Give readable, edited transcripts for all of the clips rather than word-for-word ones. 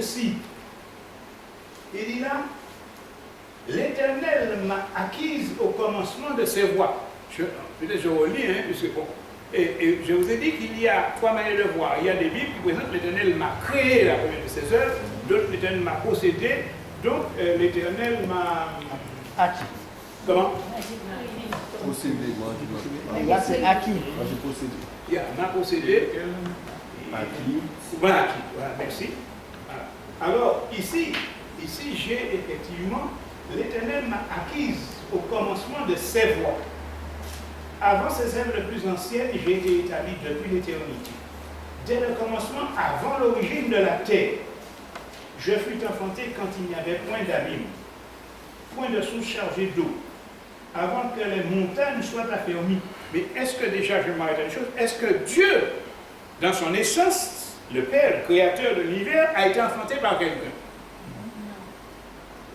ceci. Il dit là, l'Éternel m'a acquise au commencement de ses voies. Peut-être je relis, hein, puisque bon. Et je vous ai dit qu'il y a trois manières de voir. Il y a des Bibles qui présentent l'Éternel m'a créé la première de ses œuvres, d'autres l'Éternel m'a possédé, donc l'Éternel m'a acquis. Comment? Possédé. Là, c'est acquis. Moi, j'ai possédé. Il y a m'a possédé. Acquis. Voilà, acquis. Voilà, merci. Voilà. Alors, ici j'ai effectivement, l'Éternel m'a acquise au commencement de ses voies. Avant ses œuvres les plus anciennes, j'ai été établi depuis l'éternité. Dès le commencement, avant l'origine de la terre, je fus enfanté quand il n'y avait point d'abîme, point de source chargée d'eau, avant que les montagnes soient affermies. Mais est-ce que déjà, je m'arrête à une chose, est-ce que Dieu, dans son essence, le Père, créateur de l'univers, a été enfanté par quelqu'un?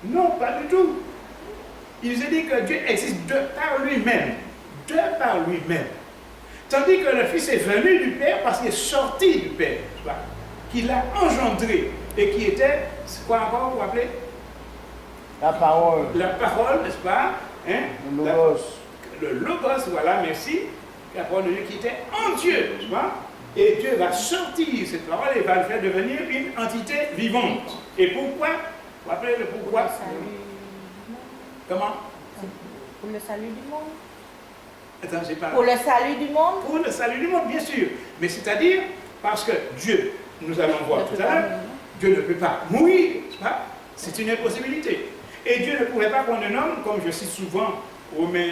Non, pas du tout. Il nous a dit que Dieu existe de par lui-même. De par lui-même. Tandis que le Fils est venu du Père parce qu'il est sorti du Père, qu'il l'a engendré et qui était, c'est quoi encore vous appelez? La parole. La parole, n'est-ce pas? Hein? Le logos. Le logos, voilà, merci. La parole de Dieu qui était en Dieu, n'est-ce pas? Et Dieu va sortir cette parole et va le faire devenir une entité vivante. Et pourquoi? Vous rappelez le pourquoi? Comment? Pour le salut du monde. Attends, j'ai pas... Pour le salut du monde. Pour le salut du monde, bien sûr. Mais c'est-à-dire, parce que Dieu, nous allons voir tout à l'heure, Dieu ne peut pas mourir, c'est une impossibilité. Et Dieu ne pouvait pas prendre un homme, comme je cite souvent Romains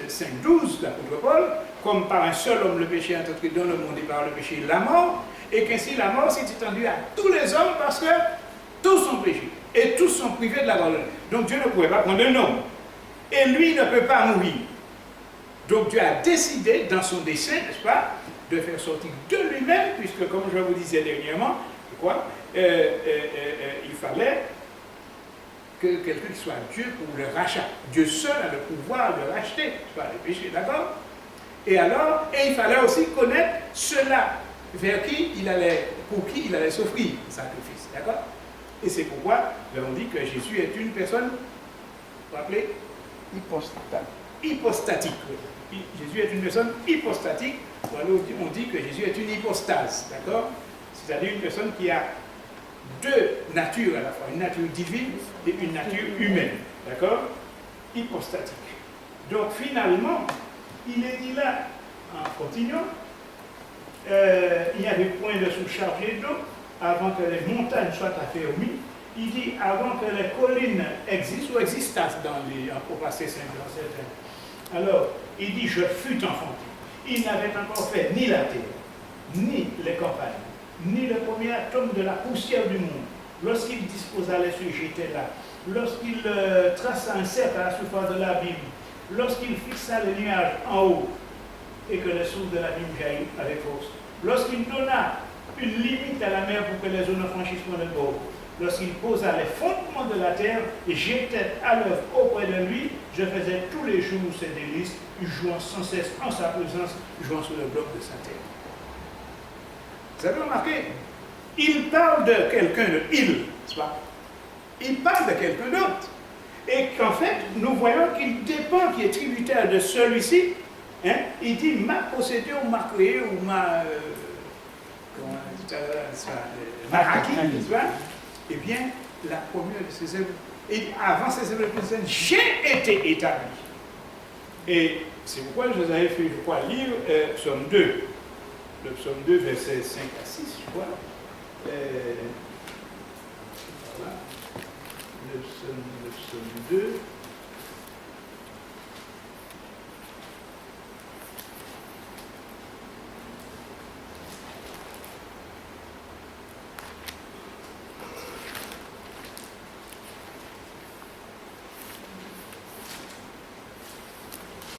5,12, l'apôtre Paul, comme par un seul homme le péché est entré dans le monde et par le péché la mort, et qu'ainsi la mort s'est étendue à tous les hommes parce que tous sont péchés et tous sont privés de la gloire. Donc Dieu ne pouvait pas prendre un homme. Et lui ne peut pas mourir. Donc Dieu a décidé, dans son dessein, n'est-ce pas, de faire sortir de lui-même, puisque comme je vous disais dernièrement, quoi, il fallait que quelqu'un soit Dieu pour le rachat. Dieu seul a le pouvoir de racheter, n'est-ce pas, les péchés, d'accord? Et alors, il fallait aussi connaître cela, vers qui il allait, pour qui il allait s'offrir le sacrifice, d'accord? Et c'est pourquoi on dit que Jésus est une personne, vous vous rappelez? Hypostatique. Jésus est une personne hypostatique. Voilà, on dit que Jésus est une hypostase, d'accord? C'est-à-dire une personne qui a deux natures à la fois, une nature divine et une nature humaine, d'accord? Hypostatique. Donc finalement, il est dit là, en continuant, il n'y avait point de sous-chargé d'eau avant que les montagnes soient affermies. Il dit avant que les collines existent ou existassent au passé simple dans certains. Alors, il dit je fus enfanté. Il n'avait encore fait ni la terre, ni les campagnes, ni le premier atome de la poussière du monde. Lorsqu'il disposa les cieux, j'étais là. Lorsqu'il traça un cercle à la surface de l'abîme, lorsqu'il fixa les nuages en haut et que les sources de l'abîme jaillissent avec force, lorsqu'il donna une limite à la mer pour que les eaux ne franchissent point le bord, lorsqu'il posa les fondements de la terre, j'étais à l'œuvre auprès de lui, je faisais tous les jours ses délices, jouant sans cesse en sa présence, jouant sur le bloc de sa terre. Vous avez remarqué? Il parle de quelqu'un de il, n'est-ce pas? Il parle de quelqu'un d'autre. Et qu'en fait, nous voyons qu'il dépend, qu'il est tributaire de celui-ci. Hein? Il dit m'a possédé ou m'a créé ou m'a acquis, n'est-ce pas? Eh bien, la première de ses œuvres, et avant ses œuvres les plus anciennes, j'ai été établi. Et c'est pourquoi je vous avais fait, je crois, lire psaume 2. Le psaume 2, versets 5 à 6, je crois. Voilà. Le psaume 2.